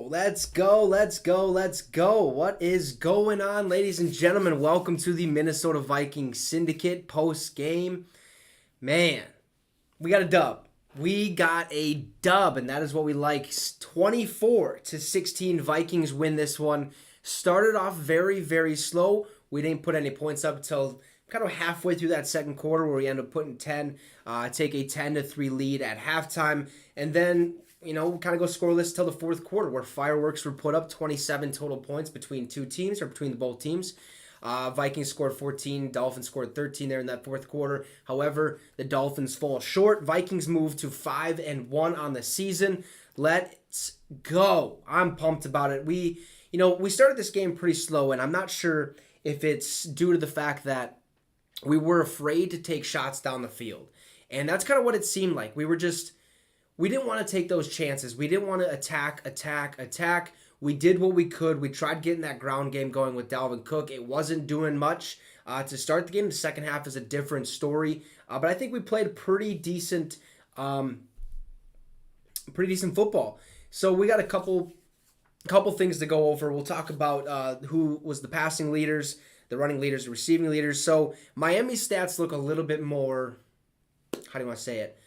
Let's go. Let's go. Let's go. What is going on, ladies and gentlemen? Welcome to the Minnesota Vikings Syndicate post-game. Man, we got a dub. We got a dub, and that is what we like. 24-16 Vikings win this one. Started off very, very slow. We didn't put any points up until kind of halfway through that second quarter where we end up putting 10, take a 10-3 lead at halftime, and then kind of go scoreless till the fourth quarter where fireworks were put up, 27 total points between two teams or between both teams. Vikings scored 14, Dolphins scored 13 there in that fourth quarter. However, the Dolphins fall short. Vikings move to 5-1 on the season. Let's go. I'm pumped about it. We started this game pretty slow, and I'm not sure if it's due to the fact that we were afraid to take shots down the field. And that's kind of what it seemed like. We didn't want to take those chances. We didn't want to attack. We did what we could. We tried getting that ground game going with Dalvin Cook. It wasn't doing much to start the game. The second half is a different story. But I think we played pretty decent football. So we got a couple things to go over. We'll talk about who was the passing leaders, the running leaders, the receiving leaders. So Miami's stats look a little bit more, how do you want to say it?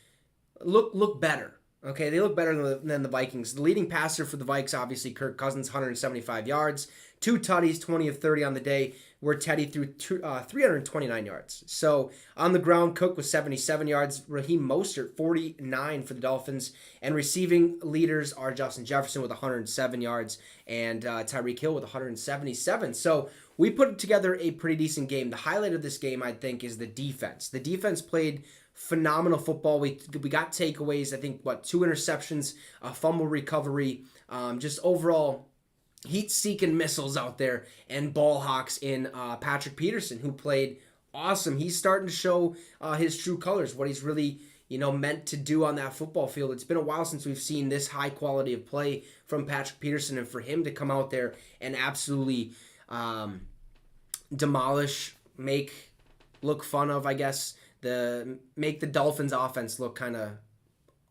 Look better. Okay, they look better than the Vikings. The leading passer for the Vikes, obviously, Kirk Cousins, 175 yards, 2 tutties, 20 of 30 on the day, where Teddy threw 329 yards. So on the ground, Cook was 77 yards, Raheem Mostert, 49 for the Dolphins, and receiving leaders are Justin Jefferson with 107 yards and Tyreek Hill with 177. So we put together a pretty decent game. The highlight of this game, I think, is the defense. The defense played phenomenal football. We got takeaways. I think 2 interceptions, a fumble recovery, just overall heat-seeking missiles out there, and ball hawks in Patrick Peterson, who played awesome. He's starting to show his true colors, what he's really meant to do on that football field. It's been a while since we've seen this high quality of play from Patrick Peterson, and for him to come out there and absolutely demolish, look fun of, I guess, make the Dolphins offense look kind of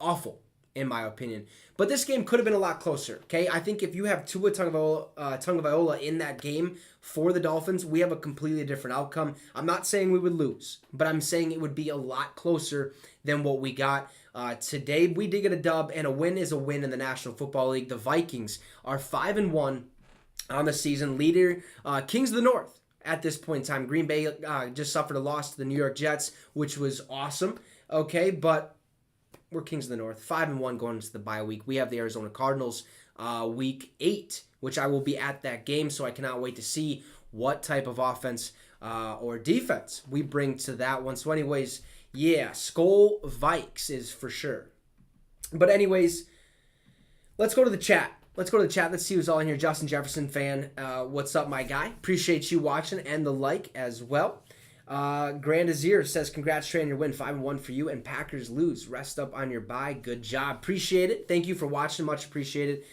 awful, in my opinion. But this game could have been a lot closer, okay? I think if you have Tua Tagovailoa in that game for the Dolphins, we have a completely different outcome. I'm not saying we would lose, but I'm saying it would be a lot closer than what we got. Today, we did get a dub, and a win is a win in the National Football League. The Vikings are 5-1 on the season. Leader, Kings of the North. At this point in time, Green Bay just suffered a loss to the New York Jets, which was awesome. Okay, but we're Kings of the North, 5-1 going into the bye week. We have the Arizona Cardinals week 8, which I will be at that game, so I cannot wait to see what type of offense or defense we bring to that one. So anyways, yeah, Skol Vikes is for sure. But anyways, let's go to the chat. Let's see who's all in here. Justin Jefferson fan. What's up, my guy? Appreciate you watching and the like as well. Grand Azir says, congrats, Trey, on your win. 5-1 for you, and Packers lose. Rest up on your bye. Good job. Appreciate it. Thank you for watching. Much appreciated.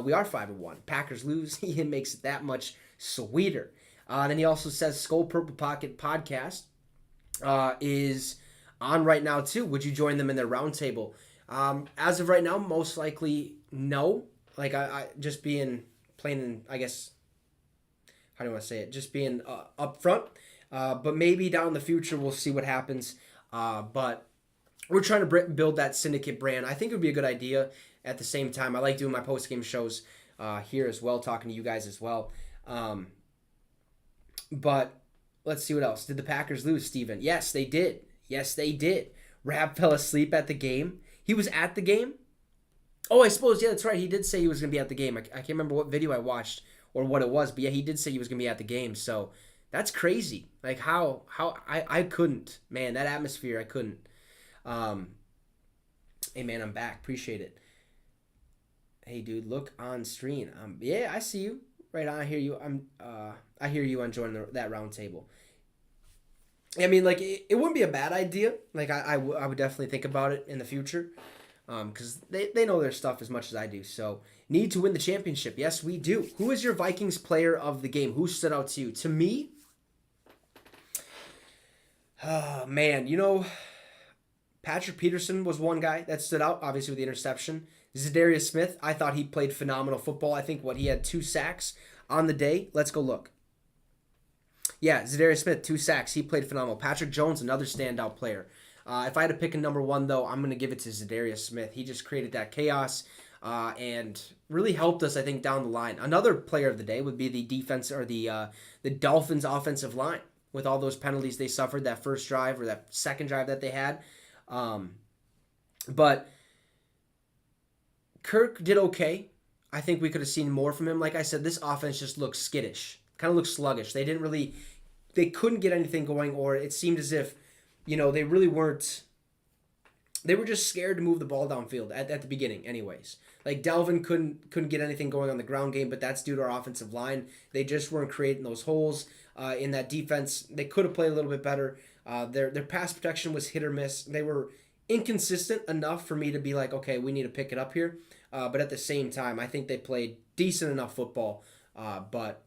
We are 5-1. Packers lose. He makes it that much sweeter. Then he also says, Skull Purple Pocket podcast is on right now, too. Would you join them in their roundtable? As of right now, most likely no. Like, I just being plain, I guess, how do you want to say it? Just being upfront. But maybe down in the future, we'll see what happens. But we're trying to build that Syndicate brand. I think it would be a good idea. At the same time, I like doing my post-game shows here as well, talking to you guys as well. But let's see what else. Did the Packers lose, Steven? Yes, they did. Rab fell asleep at the game. He was at the game? Oh, I suppose, yeah, that's right. He did say he was going to be at the game. I can't remember what video I watched or what it was, but yeah, he did say he was going to be at the game. So that's crazy. Like, how I couldn't. Man, that atmosphere, I couldn't. Hey, man, I'm back. Appreciate it. Hey, dude, look on screen. Yeah, I see you. Right on. I hear you. I hear you on joining that round table. I mean, like, it wouldn't be a bad idea. Like, I would definitely think about it in the future. Because they know their stuff as much as I do. So, need to win the championship. Yes, we do. Who is your Vikings player of the game? Who stood out to you? To me, man, Patrick Peterson was one guy that stood out, obviously with the interception. Zadarius Smith, I thought he played phenomenal football. I think he had 2 sacks on the day. Let's go look. Yeah, Zadarius Smith, 2 sacks. He played phenomenal. Patrick Jones, another standout player. If I had to pick a number one, though, I'm going to give it to Zadarius Smith. He just created that chaos and really helped us, I think, down the line. Another player of the day would be the defense or the Dolphins' offensive line with all those penalties they suffered that first drive or that second drive that they had. But Kirk did okay. I think we could have seen more from him. Like I said, this offense just looks skittish, kind of looks sluggish. They couldn't get anything going, or it seemed as if, they really weren't. They were just scared to move the ball downfield at the beginning, anyways. Like Dalvin couldn't get anything going on the ground game, but that's due to our offensive line. They just weren't creating those holes in that defense. They could have played a little bit better. Their pass protection was hit or miss. They were inconsistent enough for me to be like, okay, we need to pick it up here. But at the same time, I think they played decent enough football. But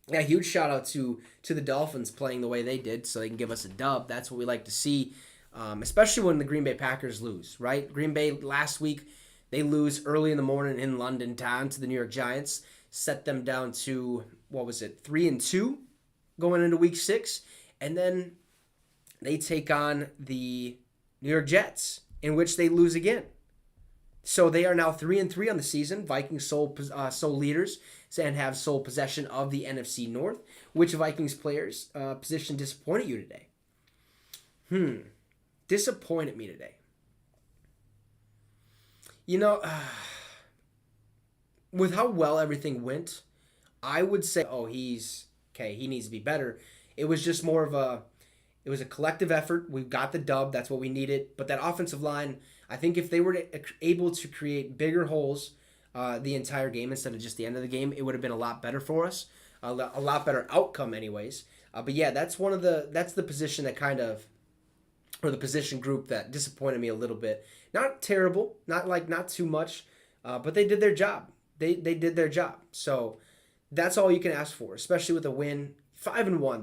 yeah, huge shout out to the Dolphins playing the way they did so they can give us a dub. That's what we like to see, especially when the Green Bay Packers lose, right? Green Bay last week, they lose early in the morning in London town to the New York Giants, set them down to, 3-2 going into week 6. And then they take on the New York Jets, in which they lose again. So they are now 3-3 on the season. Vikings sole leaders and have sole possession of the NFC North. Which Vikings players position disappointed you today? Disappointed me today. With how well everything went, I would say, he needs to be better. It was just more of a collective effort. We got the dub. That's what we needed. But that offensive line, I think if they were able to create bigger holes the entire game instead of just the end of the game, it would have been a lot better for us. A lot better outcome anyways. But yeah, that's the position that or the position group that disappointed me a little bit. Not terrible, not too much, but they did their job. They did their job. So that's all you can ask for, especially with a win. 5-1.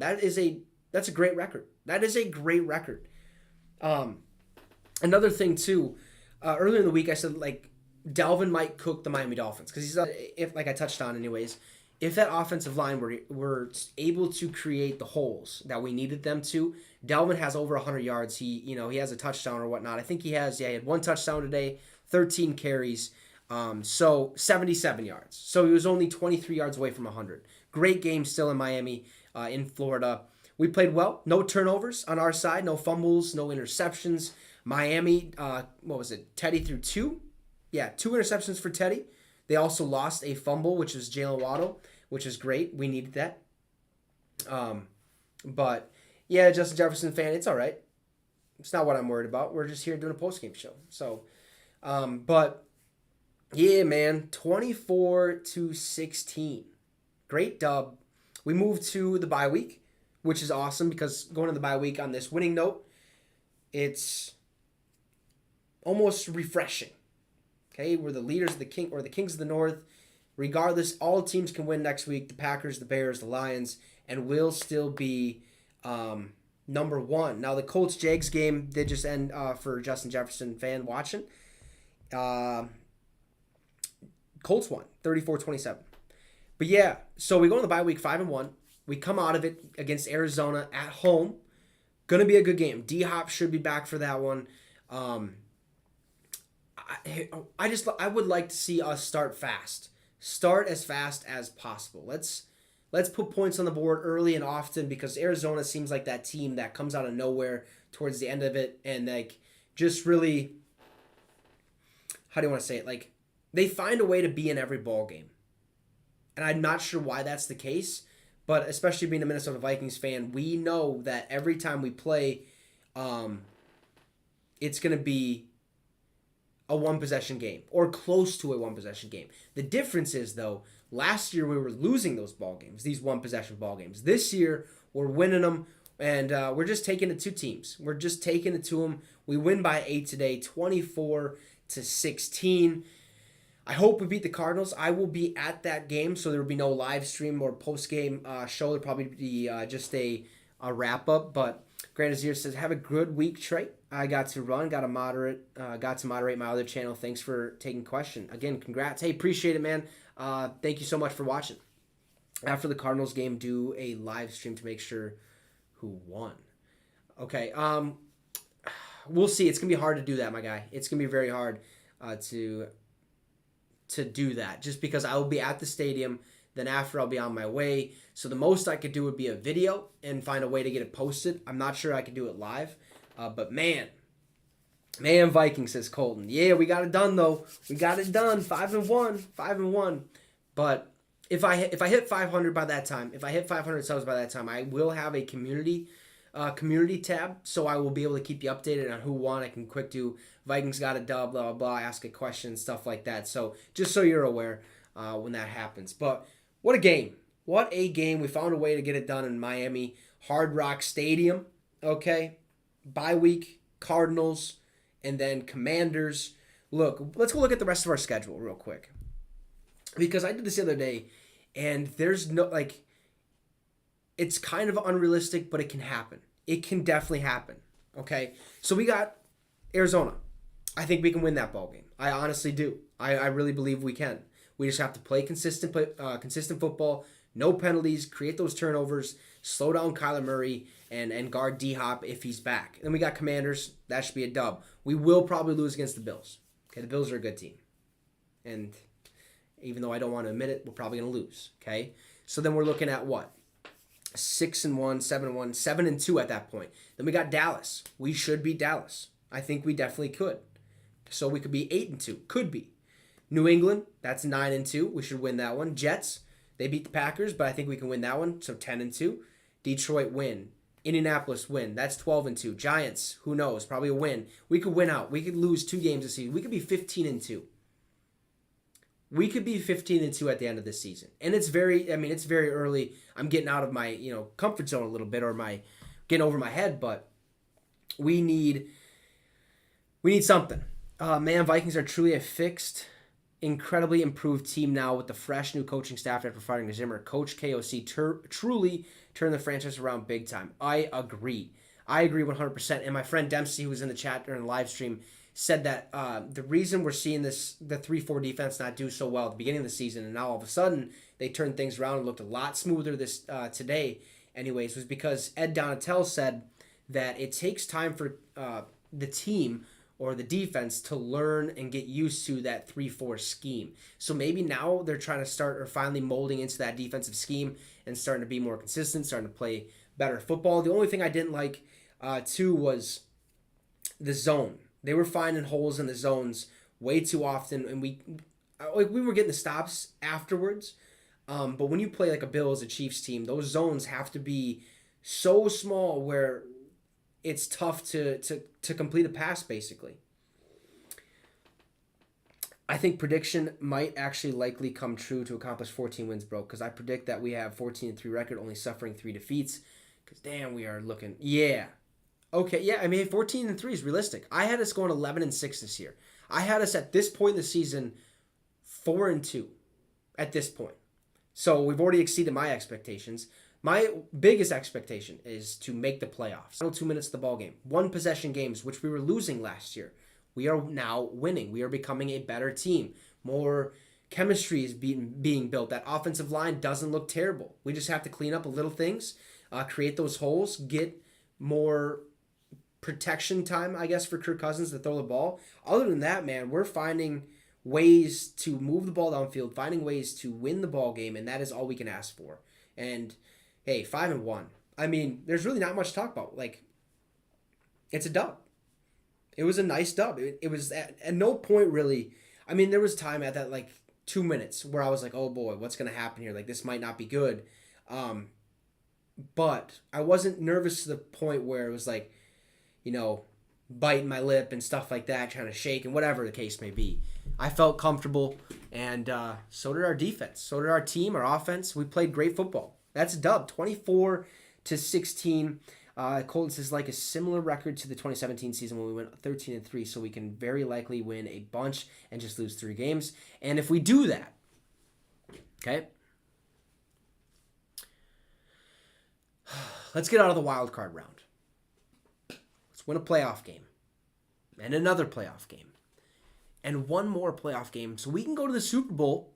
That's a great record. That is a great record. Another thing too, earlier in the week I said Dalvin might cook the Miami Dolphins because if I touched on anyways, if that offensive line were able to create the holes that we needed them to, Dalvin has over 100 yards. He has a touchdown or whatnot. I think he had 1 touchdown today, 13 carries, so 77 yards. So he was only 23 yards away from 100. Great game still in Miami, in Florida. We played well. No turnovers on our side. No fumbles. No interceptions. Miami, Teddy threw 2? Yeah, 2 interceptions for Teddy. They also lost a fumble, which was Jalen Waddle, which is great. We needed that. But, yeah, Justin Jefferson fan, it's all right. It's not what I'm worried about. We're just here doing a post-game show. So, but, yeah, man, 24-16. Great dub. We moved to the bye week, which is awesome because going to the bye week on this winning note, it's almost refreshing. Okay, we're the leaders of the kings of the North. Regardless, all teams can win next week. The Packers, the Bears, the Lions, and we'll still be number 1. Now the Colts-Jags game did just end for Justin Jefferson fan watching. Colts won 34-27. But yeah, so we go in the bye week 5-1. We come out of it against Arizona at home. Gonna be a good game. D-Hop should be back for that one. I would like to see us start fast. Start as fast as possible. Let's put points on the board early and often because Arizona seems like that team that comes out of nowhere towards the end of it and just really, how do you want to say it? They find a way to be in every ball game. And I'm not sure why that's the case, but especially being a Minnesota Vikings fan, we know that every time we play, it's going to be a one-possession game or close to a one-possession game. The difference is, though, last year we were losing those ball games, these one-possession ball games. This year we're winning them, and we're just taking it to teams. We're just taking it to them. We win by 8 today, 24-16. I hope we beat the Cardinals. I will be at that game, so there will be no live stream or post-game show. There'll probably be just a wrap-up, but Grand Azir says, "Have a good week, Trey. I got to run, got to moderate my other channel. Thanks for taking question. Again, congrats. Hey, appreciate it, man. Thank you so much for watching. After the Cardinals game, do a live stream to make sure who won. Okay. We'll see. It's gonna be hard to do that, my guy. It's gonna be very hard to do that, just because I will be at the stadium. Then after, I'll be on my way. So the most I could do would be a video and find a way to get it posted. I'm not sure I could do it live. But man, Vikings, says Colton. Yeah, we got it done though. We got it done. 5-1. But if I hit 500 by that time, if I hit 500 subs by that time, I will have a community tab, so I will be able to keep you updated on who won. I can quick do Vikings got a dub, blah blah blah, ask a question, stuff like that. So just so you're aware when that happens. But what a game. What a game. We found a way to get it done in Miami. Hard Rock Stadium. Okay. Bye week, Cardinals, and then Commanders. Look, let's go look at the rest of our schedule real quick. Because I did this the other day, and there's no, it's kind of unrealistic, but it can happen. It can definitely happen. Okay? So we got Arizona. I think we can win that ball game. I honestly do. I really believe we can. We just have to play consistent football, no penalties, create those turnovers, slow down Kyler Murray, and guard D-Hop if he's back. Then we got Commanders. That should be a dub. We will probably lose against the Bills. Okay, the Bills are a good team. And even though I don't want to admit it, we're probably going to lose. Okay? So then we're looking at what? 6-1, 7-1, 7-2 at that point. Then we got Dallas. We should beat Dallas. I think we definitely could. So we could be 8-2. Could be. New England, that's 9-2. We should win that one. Jets, they beat the Packers, but I think we can win that one. So 10-2. Detroit, win. Indianapolis, win. That's 12-2. Giants, who knows? Probably a win. We could win out. We could lose 2 games this season. We could be 15-2. We could be 15-2 at the end of this season. And it's very early. I'm getting out of my, comfort zone a little bit, or getting over my head, but we need something. Man, Vikings are truly a fixed, incredibly improved team now with the fresh new coaching staff after firing Zimmer. Coach KOC truly turned the franchise around big time. I agree 100%. And my friend Dempsey, who was in the chat during the live stream, said that the reason we're seeing the 3-4 defense not do so well at the beginning of the season, and now all of a sudden they turned things around and looked a lot smoother this today anyways, was because Ed Donatel said that it takes time for the team or the defense to learn and get used to that 3-4 scheme. So maybe now they're trying to start or finally molding into that defensive scheme and starting to be more consistent, starting to play better football. The only thing I didn't like, too, was the zone. They were finding holes in the zones way too often, and we were getting the stops afterwards. But when you play like a Bills, a Chiefs team, those zones have to be so small where it's tough to complete a pass, basically. I think prediction might actually likely come true to accomplish 14 wins, bro, because I predict that we have 14-3 record, only suffering 3 defeats. Because, damn, we are looking... Yeah. Okay, yeah, 14-3 is realistic. I had us going 11-6 this year. I had us at this point in the season 4-2 at this point. So we've already exceeded my expectations. My biggest expectation is to make the playoffs. Final 2 minutes of the ball game. 1 possession games, which we were losing last year. We are now winning. We are becoming a better team. More chemistry is being built. That offensive line doesn't look terrible. We just have to clean up a little things, create those holes, get more protection time, I guess, for Kirk Cousins to throw the ball. Other than that, man, we're finding ways to move the ball downfield, finding ways to win the ball game, and that is all we can ask for. And hey, 5-1. There's really not much to talk about. It's a dub. It was a nice dub. It was at no point really. There was time at that 2 minutes where I was like, oh boy, what's gonna happen here? This might not be good. But I wasn't nervous to the point where it was biting my lip and stuff like that, trying to shake and whatever the case may be. I felt comfortable, and so did our defense. So did our team, our offense. We played great football. That's a dub, 24-16. Colton says a similar record to the 2017 season when we went 13-3, so we can very likely win a bunch and just lose 3 games. And if we do that, okay, let's get out of the wild card round. win a playoff game, and another playoff game, and one more playoff game so we can go to the Super Bowl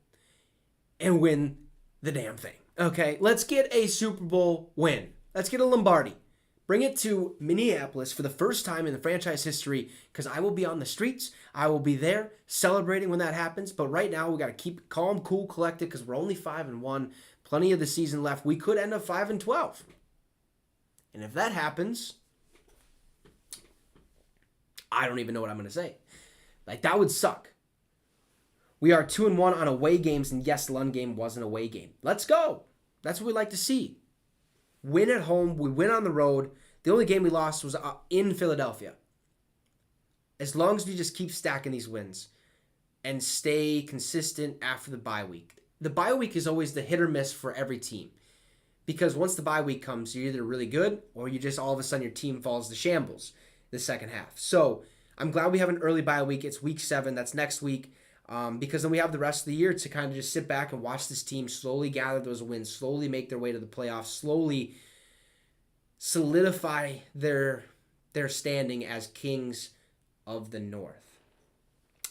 and win the damn thing. Okay, let's get a Super Bowl win. Let's get a Lombardi. Bring it to Minneapolis for the first time in the franchise history, because I will be on the streets. I will be there celebrating when that happens. But right now, we got to keep calm, cool, collected, because we're only 5-1. Plenty of the season left. We could end up 5-12. And if that happens, I don't even know what I'm going to say. Like, that would suck. We are 2-1 on away games, and yes, the London game was an away game. Let's go. That's what we like to see. Win at home. We win on the road. The only game we lost was in Philadelphia. As long as we just keep stacking these wins and stay consistent after the bye week. The bye week is always the hit or miss for every team. Because once the bye week comes, you're either really good or you just all of a sudden your team falls to shambles the second half. So I'm glad we have an early bye week. It's week 7. That's next week. Because then we have the rest of the year to kind of just sit back and watch this team slowly gather those wins, slowly make their way to the playoffs, slowly solidify their standing as kings of the North.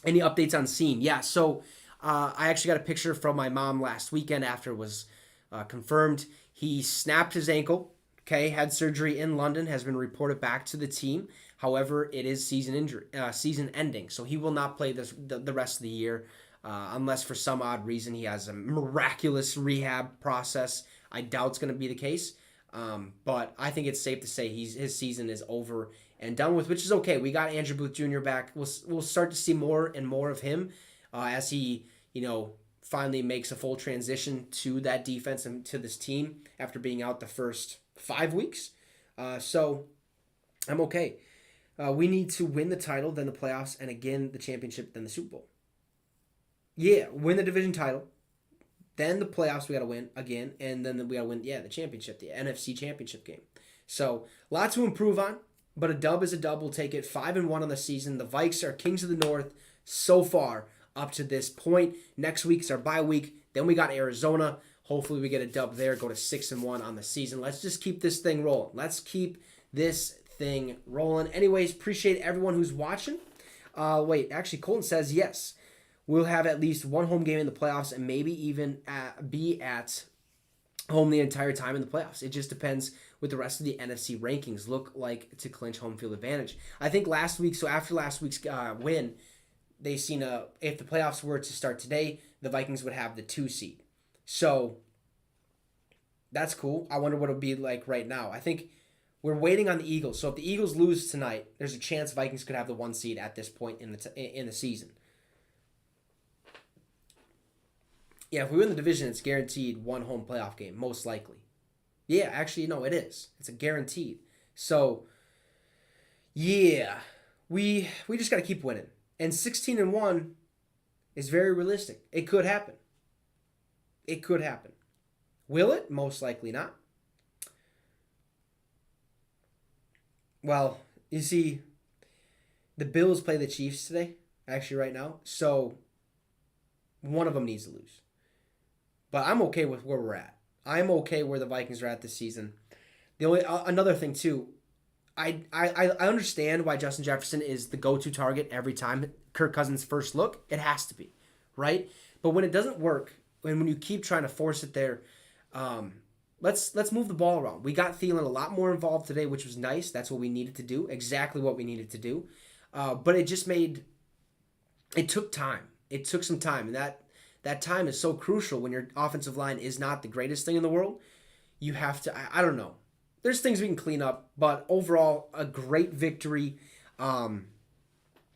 Any updates on Seam? Yeah, so I actually got a picture from my mom last weekend after it was confirmed. He snapped his ankle, okay, had surgery in London, has been reported back to the team. However, it is season ending, so he will not play the rest of the year unless for some odd reason he has a miraculous rehab process. I doubt it's going to be the case, but I think it's safe to say his season is over and done with, which is okay. We got Andrew Booth Jr. back. We'll start to see more and more of him as he finally makes a full transition to that defense and to this team after being out the first 5 weeks. So I'm okay. We need to win the title, then the playoffs, and again, the championship, then the Super Bowl. Yeah, win the division title, then the playoffs we got to win again, and then we got to win, the championship, the NFC championship game. So, lots to improve on, but a dub is a dub. We'll take it 5-1 on the season. The Vikes are kings of the North so far up to this point. Next week's our bye week. Then we got Arizona. Hopefully we get a dub there, go to 6-1 on the season. Let's just keep this thing rolling. Let's keep this thing rolling. Anyways, appreciate everyone who's watching. Actually, Colton says yes. We'll have at least one home game in the playoffs and maybe even be at home the entire time in the playoffs. It just depends what the rest of the NFC rankings look like to clinch home field advantage. I think after last week's win, they seen if the playoffs were to start today, the Vikings would have the 2 seed. So that's cool. I wonder what it'll be like right now. I think we're waiting on the Eagles. So if the Eagles lose tonight, there's a chance Vikings could have the 1 seed at this point in the season. Yeah, if we win the division, it's guaranteed one home playoff game, most likely. Yeah, actually, no, it is. It's a guaranteed. So, yeah, we just got to keep winning. And 16-1 is very realistic. It could happen. It could happen. Will it? Most likely not. Well, you see, the Bills play the Chiefs today, actually right now. So, one of them needs to lose. But I'm okay with where we're at. I'm okay where the Vikings are at this season. The only another thing too, I understand why Justin Jefferson is the go-to target every time Kirk Cousins first look. It has to be, right? But when it doesn't work, when you keep trying to force it there, let's move the ball around. We got Thielen a lot more involved today, which was nice. That's what we needed to do. Exactly what we needed to do. But it took time. It took some time, and that time is so crucial when your offensive line is not the greatest thing in the world. You have to, I don't know. There's things we can clean up, but overall, a great victory. And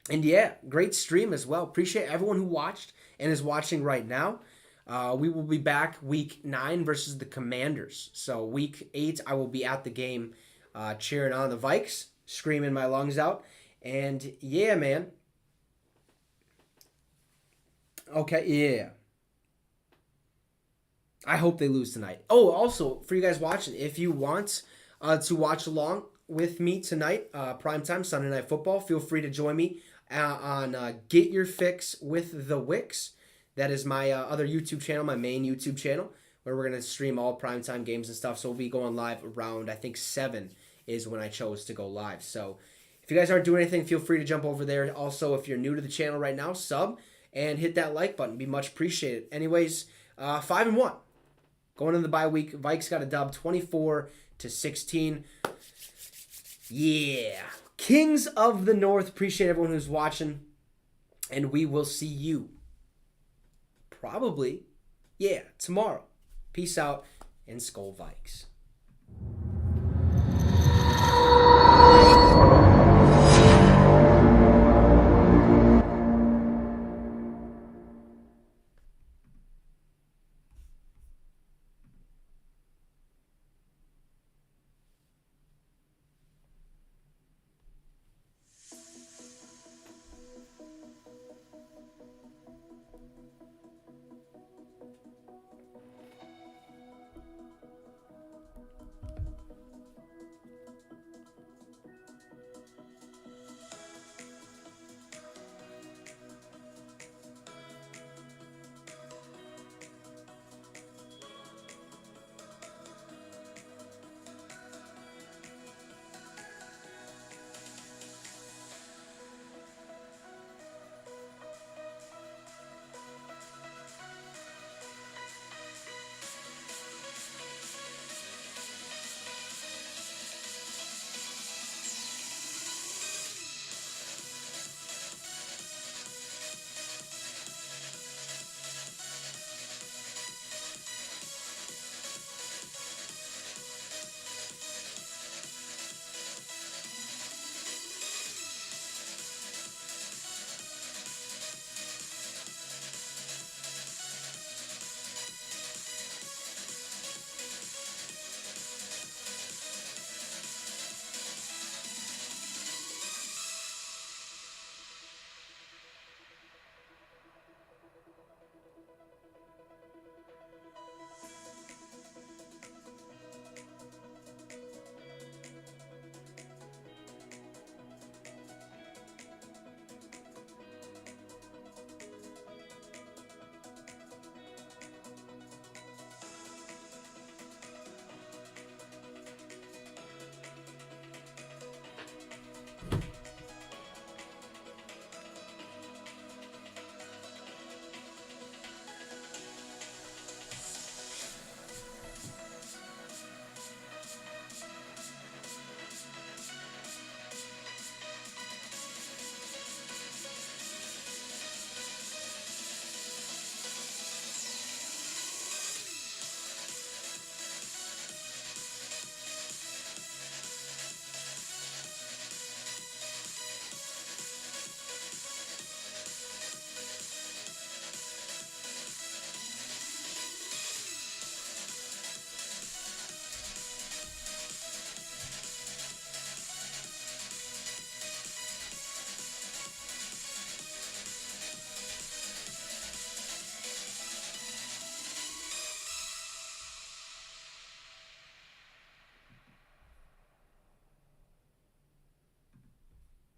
yeah, great stream as well. Appreciate everyone who watched and is watching right now. We will be back week 9 versus the Commanders. So week 8, I will be at the game cheering on the Vikes, screaming my lungs out. And yeah, man. Okay, yeah. I hope they lose tonight. Oh, also, for you guys watching, if you want to watch along with me tonight, primetime Sunday Night Football, feel free to join me on Get Your Fix with the Wicks. That is my other YouTube channel, my main YouTube channel, where we're going to stream all primetime games and stuff. So we'll be going live around, I think, 7 is when I chose to go live. So If you guys aren't doing anything, feel free to jump over there. Also, if you're new to the channel right now, sub and hit that like button. Be much appreciated. Anyways, 5-1. Going into the bye week, Vikes got a dub 24-16. Yeah. Kings of the North. Appreciate everyone who's watching. And we will see you probably, tomorrow. Peace out and Skol Vikes.